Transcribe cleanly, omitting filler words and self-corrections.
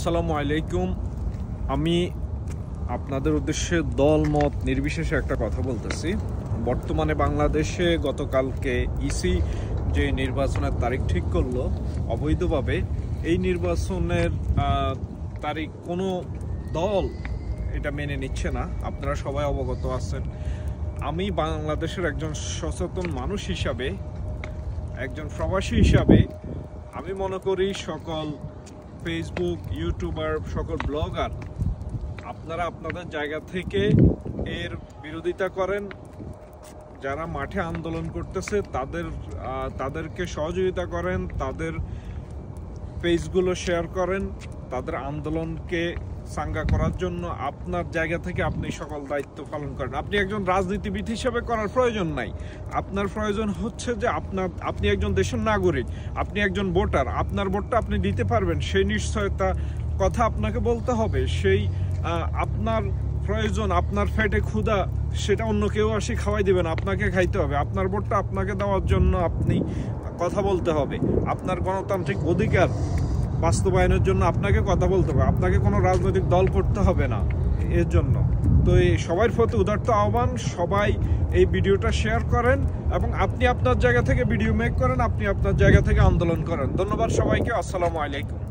আসসালামু আলাইকুম। আমি আপনাদের উদ্দেশ্যে দল মত নির্বিশেষে একটা কথা বলতেছি। বর্তমানে বাংলাদেশে গতকালকে ইসি যে নির্বাচনের তারিখ ঠিক করলো অবৈধভাবে, এই নির্বাচনের তারিখ কোনো দল এটা মেনে নিচ্ছে না। আপনারা সবাই অবগত আছেন। আমি বাংলাদেশের একজন সচেতন মানুষ হিসাবে, একজন প্রবাসী হিসাবে আমি মনে করি সকল ফেসবুক, ইউটিউবার, সকল ব্লগার আপনারা আপনাদের জায়গা থেকে এর বিরোধিতা করেন। যারা মাঠে আন্দোলন করতেছে তাদেরকে সহযোগিতা করেন, তাদের পেজগুলো শেয়ার করেন, তাদের আন্দোলনকে চাঙ্গা করার জন্য আপনার জায়গা থেকে আপনি সকল দায়িত্ব পালন করেন। আপনি একজন রাজনীতিবিদ হিসেবে করার প্রয়োজন নাই। আপনার প্রয়োজন হচ্ছে যে আপনি একজন দেশের নাগরিক, আপনি একজন ভোটার, আপনার ভোটটা আপনি দিতে পারবেন সেই নিশ্চয়তা কথা আপনাকে বলতে হবে। সেই আপনার প্রয়োজন, আপনার পেটে ক্ষুধা, সেটা অন্য কেউ আসি খাওয়াই দেবেন, আপনাকে খাইতে হবে। আপনার ভোটটা আপনাকে দেওয়ার জন্য আপনি কথা বলতে হবে। আপনার গণতান্ত্রিক অধিকার বাস্তবায়নের জন্য আপনাকে কথা বলতে হবে। আপনাকে কোনো রাজনৈতিক দল করতে হবে না এর জন্য। তো এই সবার প্রতি উদারত আহ্বান, সবাই এই ভিডিওটা শেয়ার করেন এবং আপনি আপনার জায়গা থেকে ভিডিও মেক করেন, আপনি আপনার জায়গা থেকে আন্দোলন করেন। ধন্যবাদ সবাইকে। আসসালামু আলাইকুম।